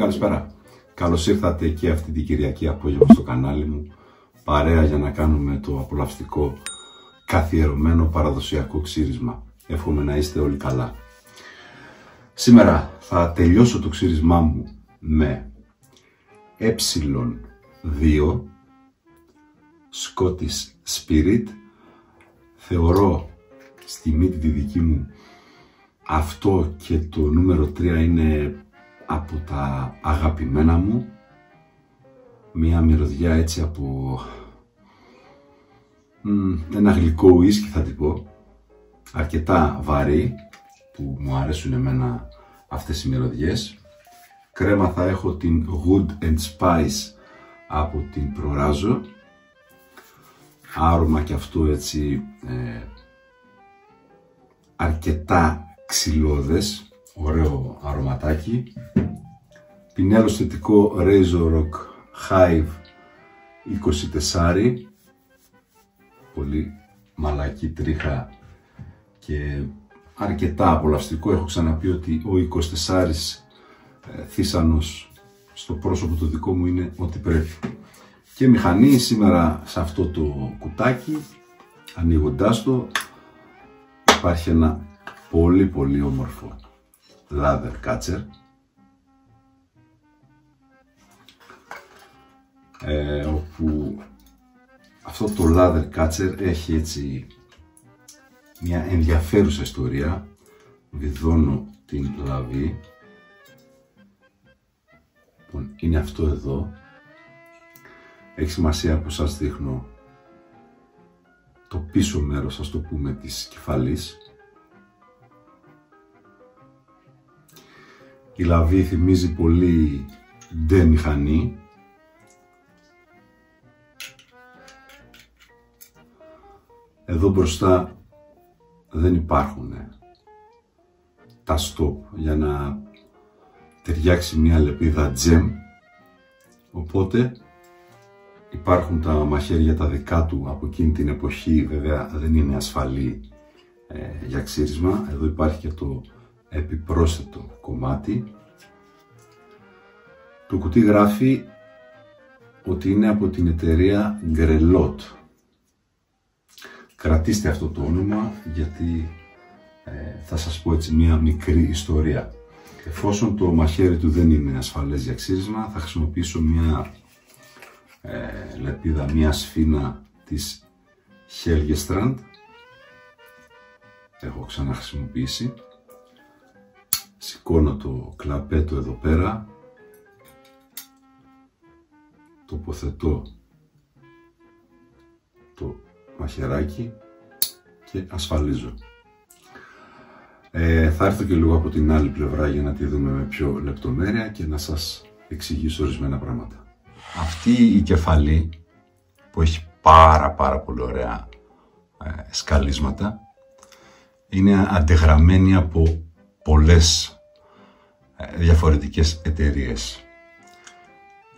καλησπέρα. Καλώς ήρθατε και αυτή την Κυριακή απόγευμα στο κανάλι μου, παρέα για να κάνουμε το απολαυστικό καθιερωμένο παραδοσιακό ξύρισμα. Εύχομαι να είστε όλοι καλά. Σήμερα θα τελειώσω το ξύρισμά μου με ε2 Scottish Spirit. Θεωρώ στη μύτη τη δική μου αυτό και το νούμερο 3 είναι από τα αγαπημένα μου. Μια μυρωδιά έτσι από ένα γλυκό ουίσκι θα την πω, αρκετά βαρύ, που μου αρέσουν εμένα αυτές οι μυρωδιές. Κρέμα θα έχω την Wood and Spice από την Προράζο, άρωμα και αυτό έτσι αρκετά ξυλώδες, ωραίο αρωματάκι. Πινέλο θετικό Razor Rock Hive 24, πολύ μαλακή τρίχα και αρκετά απολαυστικό. Έχω ξαναπεί ότι ο 24 θύσανος στο πρόσωπο το δικό μου είναι ό,τι πρέπει. Και μηχανή σήμερα σε αυτό το κουτάκι, ανοίγοντάς το, υπάρχει ένα πολύ όμορφο leather catcher, όπου αυτό το leather catcher έχει έτσι μια ενδιαφέρουσα ιστορία. Βιδώνω την λαβή, είναι αυτό εδώ. Έχει σημασία που σας δείχνω το πίσω μέρος, ας το πούμε, της κεφαλής. Η λαβή θυμίζει πολύ ντε μηχανή. Εδώ μπροστά δεν υπάρχουν τα stop για να ταιριάξει μια λεπίδα gem, οπότε υπάρχουν τα μαχαίρια τα δικά του από εκείνη την εποχή. Βέβαια δεν είναι ασφαλή για ξύρισμα. Εδώ υπάρχει και το επιπρόσθετο κομμάτι. Το κουτί γράφει ότι είναι από την εταιρεία Grelot. Κρατήστε αυτό το όνομα γιατί θα σας πω έτσι μια μικρή ιστορία. Εφόσον το μαχαίρι του δεν είναι ασφαλές για ξύρισμα, θα χρησιμοποιήσω μια λεπίδα, μια σφίνα της Helgestrand. Έχω ξαναχρησιμοποιήσει. Σηκώνω το κλαπέτο εδώ πέρα, τοποθετώ το μαχαιράκι και ασφαλίζω. Θα έρθω και λίγο από την άλλη πλευρά για να τη δούμε με πιο λεπτομέρεια και να σας εξηγήσω ορισμένα πράγματα. Αυτή η κεφαλή που έχει πάρα πολύ ωραία σκαλίσματα είναι αντεγραμμένη από πολλές διαφορετικές εταιρείες.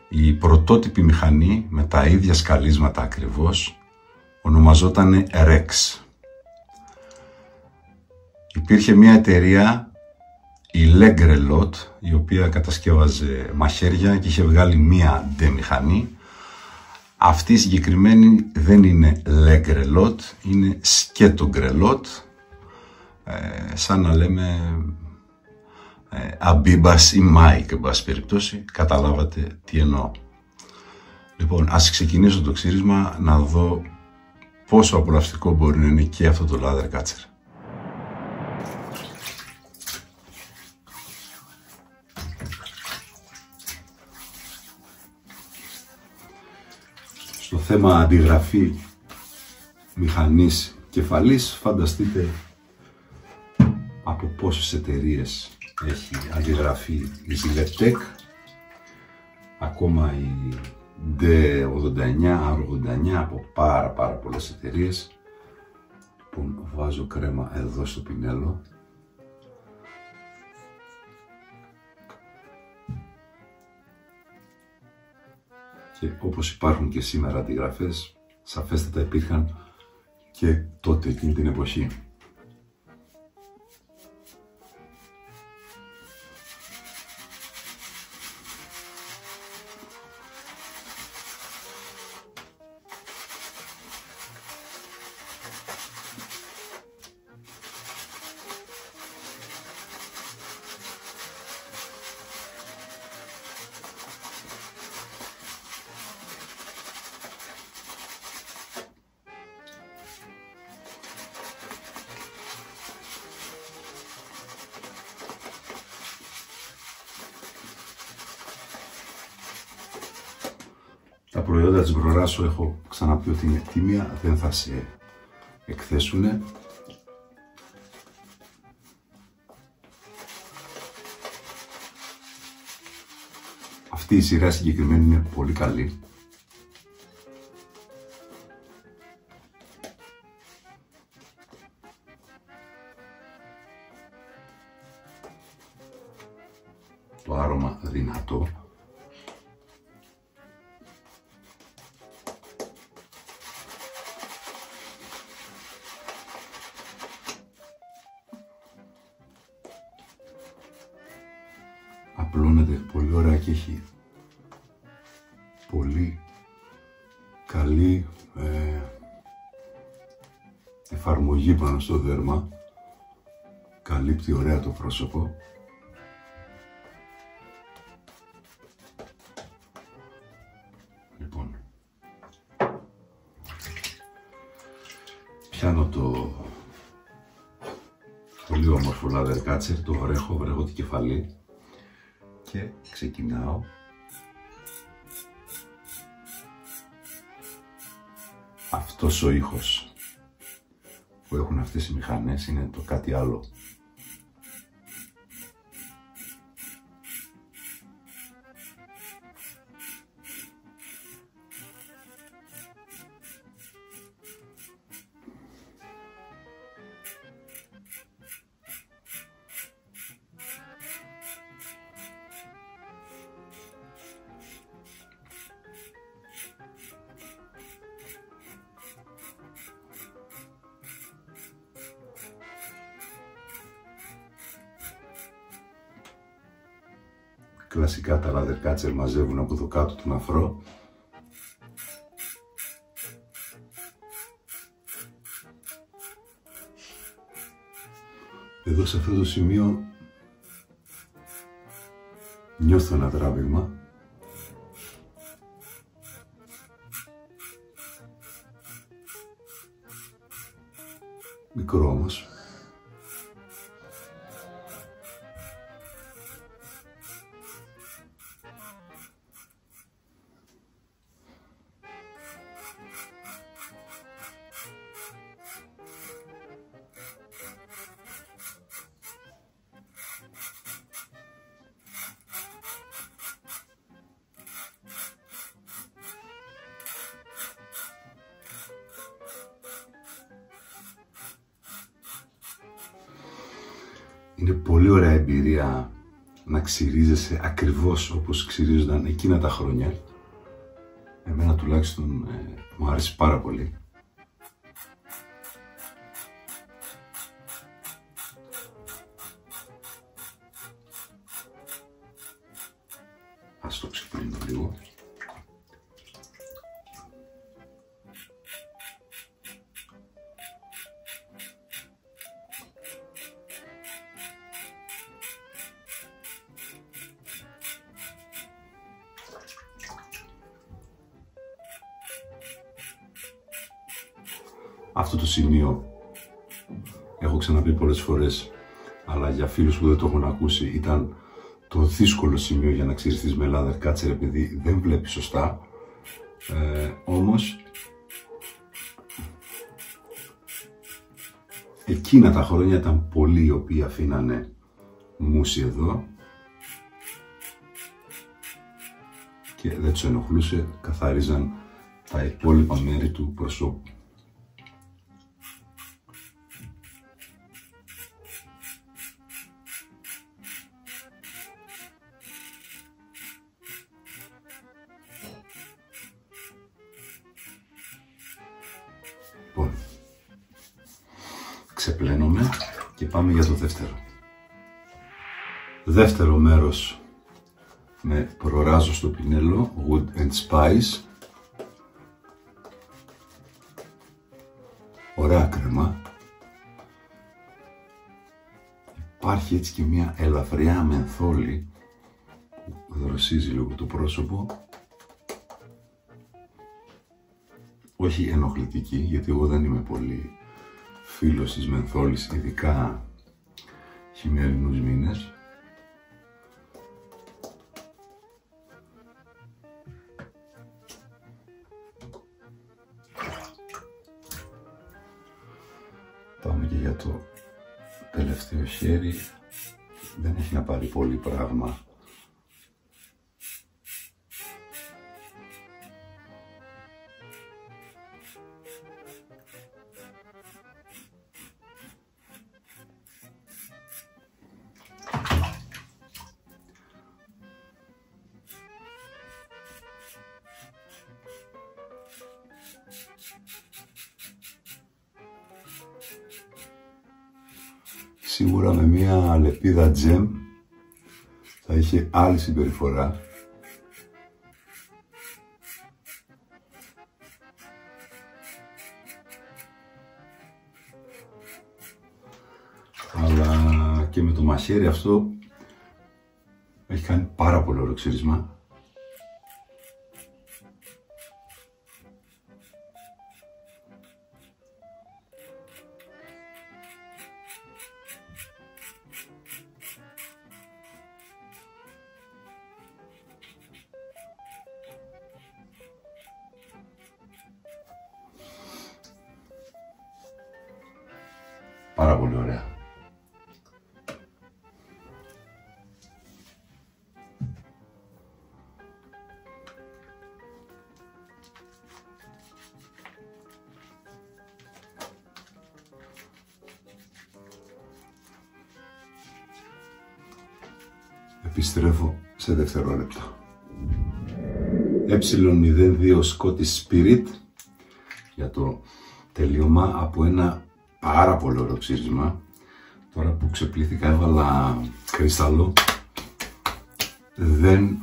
Η πρωτότυπη μηχανή με τα ίδια σκαλίσματα ακριβώς ονομαζόταν Rex. Υπήρχε μια εταιρεία, η Le Grelot, η οποία κατασκεύαζε μαχαίρια και είχε βγάλει μια ντε μηχανή. Αυτή η συγκεκριμένη δεν είναι Le Grelot, είναι σκέτο Grelot, σαν να λέμε Αμπίμπας ή Μάικ, εν πάση περιπτώσει, καταλάβατε τι εννοώ. Λοιπόν, ας ξεκινήσω το ξύρισμα να δω πόσο απολαυστικό μπορεί να είναι και αυτό το leather catcher. Στο θέμα αντιγραφή μηχανής κεφαλής, φανταστείτε από πόσες εταιρείες έχει αντιγραφεί η Ziletec, ακόμα η D89, R89, από πάρα πολλές εταιρείες. Λοιπόν, βάζω κρέμα εδώ στο πινέλο. Και όπως υπάρχουν και σήμερα αντιγραφές, σαφέστατα υπήρχαν και τότε, εκείνη την εποχή. προϊόντα της Μπρορά σου έχω ξαναπεί ότι είναι τίμια, δεν θα σε εκθέσουνε. Αυτή η σειρά συγκεκριμένη είναι πολύ καλή. Το άρωμα δυνατό. Απλώνεται πολύ ωραία και έχει πολύ καλή εφαρμογή πάνω στο δέρμα. Καλύπτει ωραία το πρόσωπο. Λοιπόν, πιάνω το πολύ όμορφο Leather Catcher, το βρέχω τη κεφαλή και ξεκινάω. Αυτός ο ήχος που έχουν αυτές οι μηχανές είναι το κάτι άλλο. Κλασικά τα Leather Catcher μαζεύουν από το κάτω τον αφρό. Εδώ σε αυτό το σημείο νιώθω ένα τράβηγμα. Μικρό όμως. Είναι πολύ ωραία εμπειρία να ξυρίζεσαι ακριβώς όπως ξυρίζονταν εκείνα τα χρόνια. Εμένα τουλάχιστον μου άρεσε πάρα πολύ. Ας το ξεπλύνω λίγο. Αυτό το σημείο έχω ξαναπεί πολλές φορές, αλλά για φίλους που δεν το έχουν ακούσει, ήταν το δύσκολο σημείο για να ξυριστείς με Leather Catcher, επειδή δεν βλέπεις σωστά. Όμως εκείνα τα χρόνια ήταν πολλοί οι οποίοι αφήνανε μουσι εδώ και δεν τους ενοχλούσε, καθάριζαν τα υπόλοιπα μέρη του προσώπου. Λοιπόν, ξεπλένομαι και πάμε για το δεύτερο. Δεύτερο μέρος με προράζω στο πινέλο, Wood and Spice. Ωραία κρέμα. Υπάρχει έτσι και μια ελαφριά μενθόλη που δροσίζει λίγο το πρόσωπο. Όχι ενοχλητική, γιατί εγώ δεν είμαι πολύ φίλος της μενθόλης, ειδικά χειμερινούς μήνες. τελευταίο χέρι δεν έχει να πάρει πολύ πράγμα. Σίγουρα με μια λεπίδα τζεμ θα είχε άλλη συμπεριφορά. Αλλά και με το μαχαίρι αυτό έχει κάνει πάρα πολύ ωραίο ξύρισμα. Πάρα πολύ ωραία. Επιστρέφω σε δευτερόλεπτα. Ε02 Scottish Spirit για το τελείωμα από ένα πάρα πολύ ωραίο ξύρισμα. Τώρα που ξεπλήθηκα έβαλα κρυσταλλό. Δεν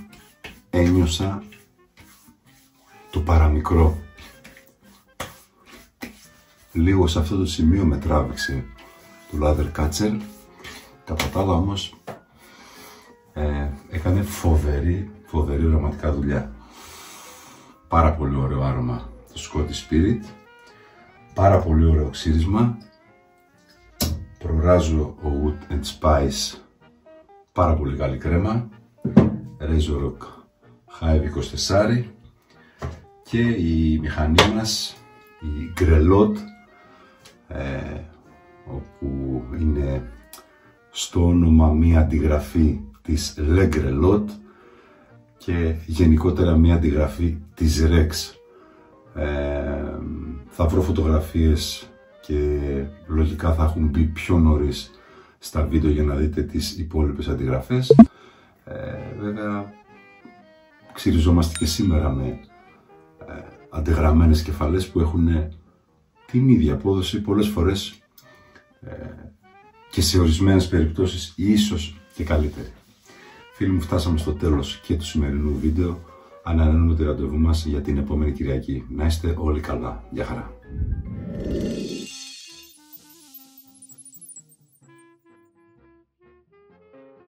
ένιωσα το παραμικρό. Λίγο σε αυτό το σημείο με τράβηξε το Lather Catcher. Κατά τα άλλα όμως έκανε φοβερή πραγματικά δουλειά. Πάρα πολύ ωραίο άρωμα το Scottish Spirit. Πάρα πολύ ωραίο ξύρισμα. Προράζω ο Wood and Spice, πάρα πολύ καλή κρέμα. Razor Rock Hive 24 και η μηχανή μας, η Grelot, όπου είναι στο όνομα μία αντιγραφή της Le Grelot και γενικότερα μία αντιγραφή της Rex. Θα βρω φωτογραφίες και λογικά θα έχουν μπει πιο νωρίς στα βίντεο για να δείτε τις υπόλοιπες αντιγραφές. Βέβαια ξυριζόμαστε και σήμερα με αντεγραμμένες κεφαλές που έχουν την ίδια απόδοση, πολλές φορές και σε ορισμένες περιπτώσεις ίσως και καλύτερη. Φίλοι μου, φτάσαμε στο τέλος και του σημερινού βίντεο. Ανανεώνουμε το ραντεβού μας για την επόμενη Κυριακή. Να είστε όλοι καλά. Γεια χαρά.